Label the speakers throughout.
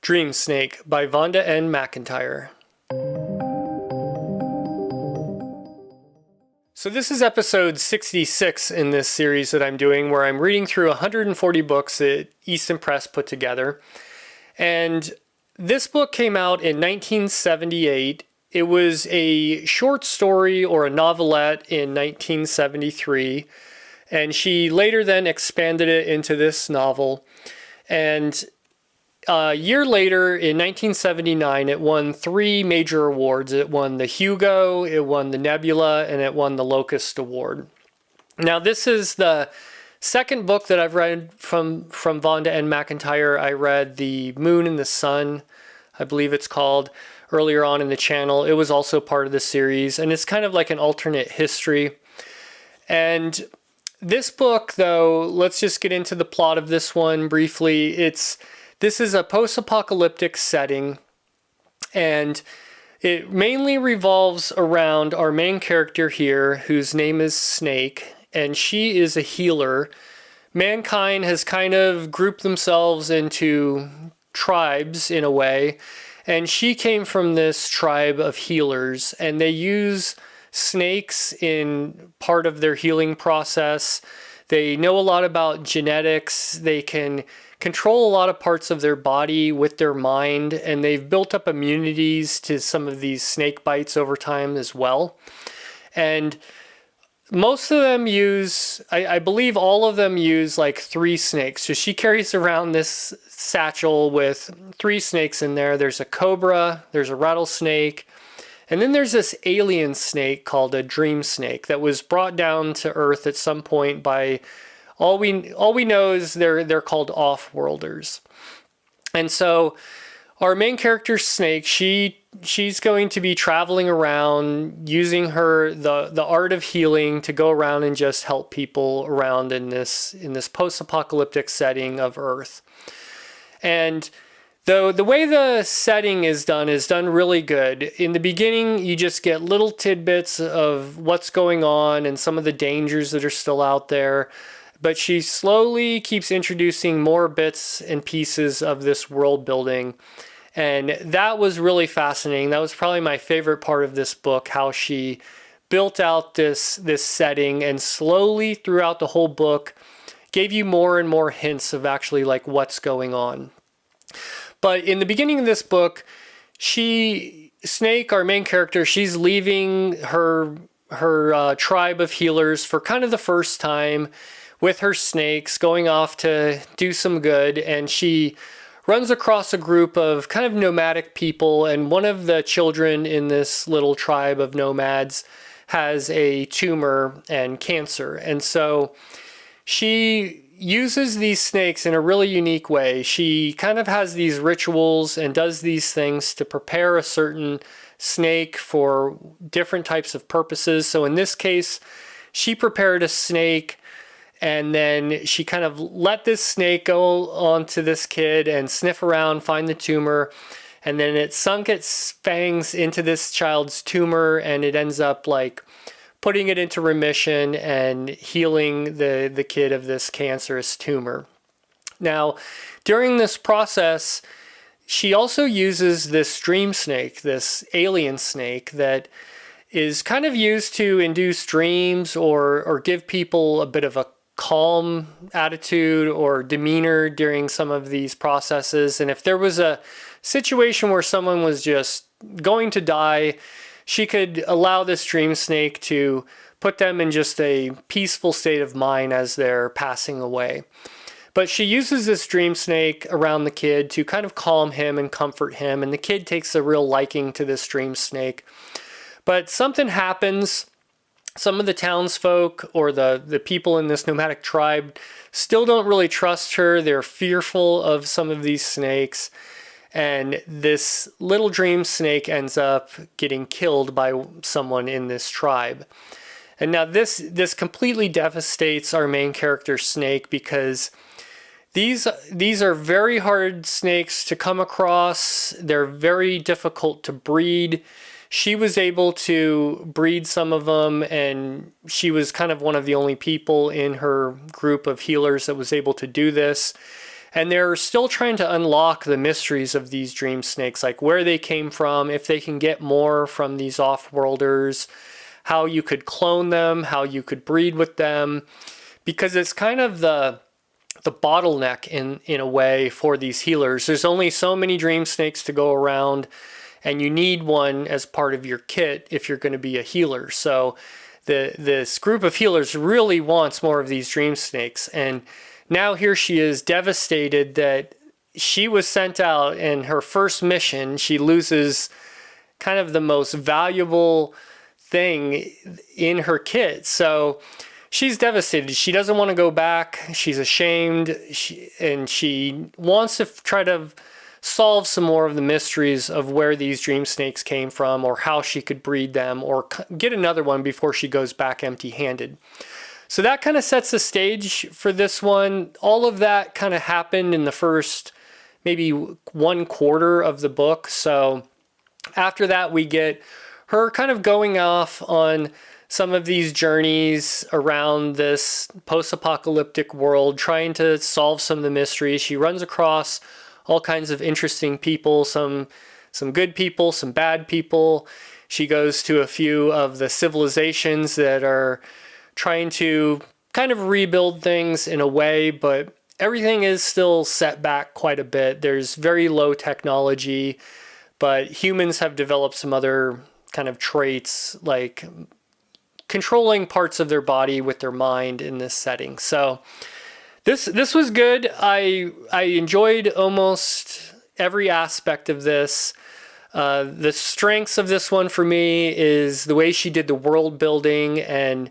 Speaker 1: Dreamsnake by Vonda and McIntyre. So this is episode 66 in this series that I'm doing, where I'm reading through 140 books that Easton Press put together. And this book came out in 1978. It was a short story or a novelette in 1973. And she later then expanded it into this novel. And a year later, in 1979, it won 3 major awards. It won the Hugo, it won the Nebula, and it won the Locust Award. Now, this is the second book that I've read from Vonda and McIntyre. I read The Moon and the Sun, I believe it's called, earlier on in the channel. It was also part of the series, and it's kind of like an alternate history. And this book, though, let's just get into the plot of this one briefly. This is a post-apocalyptic setting, and it mainly revolves around our main character here, whose name is Snake, and she is a healer. Mankind has kind of grouped themselves into tribes in a way, and she came from this tribe of healers, and they use snakes in part of their healing process. They know a lot about genetics. They can control a lot of parts of their body with their mind, and they've built up immunities to some of these snake bites over time as well. And most of them use, I believe all of them use like 3 snakes. So she carries around this satchel with 3 snakes in there. There's a cobra, there's a rattlesnake, and then there's this alien snake called a Dreamsnake that was brought down to Earth at some point by, all we know is they're called off-worlders. And so our main character, Snake, she's going to be traveling around using the art of healing to go around and just help people around in this post-apocalyptic setting of Earth. And though the way the setting is done really good. In the beginning, you just get little tidbits of what's going on and some of the dangers that are still out there. But she slowly keeps introducing more bits and pieces of this world building. And that was really fascinating. That was probably my favorite part of this book, how she built out this setting and slowly throughout the whole book gave you more and more hints of actually like what's going on. But in the beginning of this book, Snake, our main character, she's leaving her tribe of healers for kind of the first time with her snakes, going off to do some good, and she runs across a group of kind of nomadic people, and one of the children in this little tribe of nomads has a tumor and cancer. And so she uses these snakes in a really unique way. She kind of has these rituals and does these things to prepare a certain snake for different types of purposes. So in this case, she prepared a snake, and then she kind of let this snake go onto this kid and sniff around, find the tumor, and then it sunk its fangs into this child's tumor, and it ends up like putting it into remission and healing the kid of this cancerous tumor. Now, during this process, she also uses this dream snake, this alien snake that is kind of used to induce dreams or give people a bit of a calm attitude or demeanor during some of these processes. And if there was a situation where someone was just going to die, she could allow this dream snake to put them in just a peaceful state of mind as they're passing away. But she uses this dream snake around the kid to kind of calm him and comfort him, and the kid takes a real liking to this dream snake. But something happens. Some of the townsfolk or the people in this nomadic tribe still don't really trust her. They're fearful of some of these snakes. And this little dream snake ends up getting killed by someone in this tribe. And now this completely devastates our main character, Snake, because these are very hard snakes to come across. They're very difficult to breed. She was able to breed some of them, and she was kind of one of the only people in her group of healers that was able to do this. And they're still trying to unlock the mysteries of these dream snakes, like where they came from, if they can get more from these off-worlders, how you could clone them, how you could breed with them, because it's kind of the bottleneck in a way for these healers. There's only so many dream snakes to go around, and you need one as part of your kit if you're going to be a healer. So this group of healers really wants more of these dream snakes, and now here she is devastated that she was sent out, and her first mission she loses kind of the most valuable thing in her kit. So she's devastated. She doesn't want to go back. She's ashamed, and she wants to try to solve some more of the mysteries of where these dream snakes came from, or how she could breed them, or get another one before she goes back empty-handed. So that kind of sets the stage for this one. All of that kind of happened in the first maybe 1/4 of the book. So after that, we get her kind of going off on some of these journeys around this post-apocalyptic world, trying to solve some of the mysteries. She runs across all kinds of interesting people, some good people, some bad people. She goes to a few of the civilizations that are trying to kind of rebuild things in a way, but everything is still set back quite a bit. There's very low technology, but humans have developed some other kind of traits, like controlling parts of their body with their mind in this setting. So this was good. I enjoyed almost every aspect of this. The strengths of this one for me is the way she did the world building and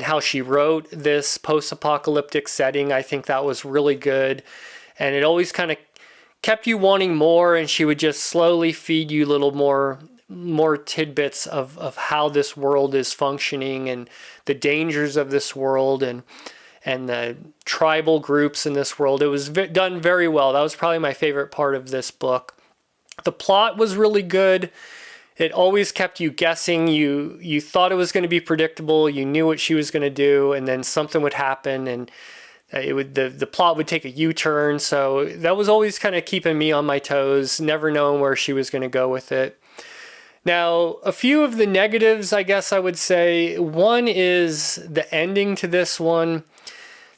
Speaker 1: how she wrote this post-apocalyptic setting. I think that was really good. And it always kind of kept you wanting more, and she would just slowly feed you little more tidbits of how this world is functioning, and the dangers of this world, and the tribal groups in this world. It was done very well. That was probably my favorite part of this book. The plot was really good. It always kept you guessing. You thought it was going to be predictable. You knew what she was going to do, and then something would happen, and the plot would take a U-turn. So that was always kind of keeping me on my toes, never knowing where she was going to go with it. Now, a few of the negatives, I guess I would say. One is the ending to this one.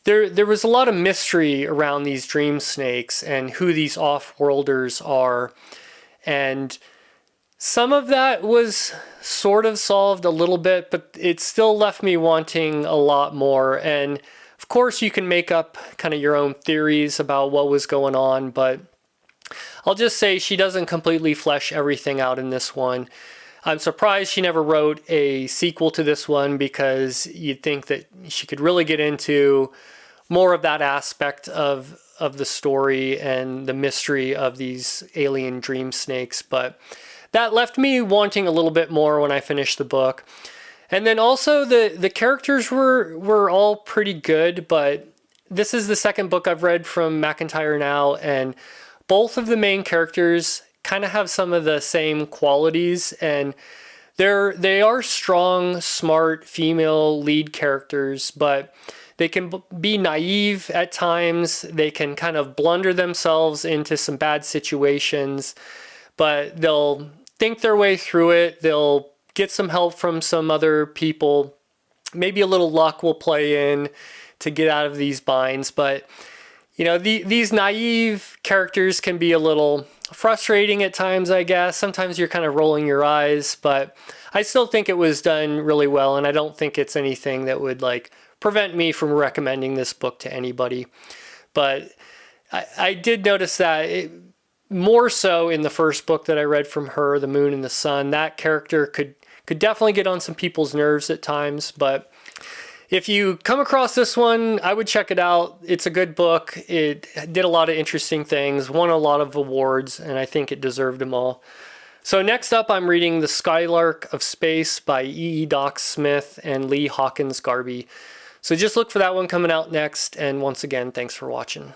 Speaker 1: There was a lot of mystery around these dream snakes and who these off-worlders are, and some of that was sort of solved a little bit, but it still left me wanting a lot more. And of course, you can make up kind of your own theories about what was going on, but I'll just say she doesn't completely flesh everything out in this one. I'm surprised she never wrote a sequel to this one, because you'd think that she could really get into more of that aspect of the story and the mystery of these alien dream snakes, but that left me wanting a little bit more when I finished the book. And then also the characters were all pretty good, but this is the second book I've read from McIntyre now, and both of the main characters kind of have some of the same qualities, and they are strong, smart female lead characters, but they can be naive at times. They can kind of blunder themselves into some bad situations, but they'll think their way through it. They'll get some help from some other people. Maybe a little luck will play in to get out of these binds, but you know, these naive characters can be a little frustrating at times, I guess. Sometimes you're kind of rolling your eyes, but I still think it was done really well, and I don't think it's anything that would like prevent me from recommending this book to anybody. But I did notice that more so in the first book that I read from her, The Moon and the Sun, that character could definitely get on some people's nerves at times. But if you come across this one, I would check it out. It's a good book. It did a lot of interesting things, won a lot of awards, and I think it deserved them all. So next up, I'm reading The Skylark of Space by E.E. Doc Smith and Lee Hawkins Garby. So just look for that one coming out next, and once again, thanks for watching.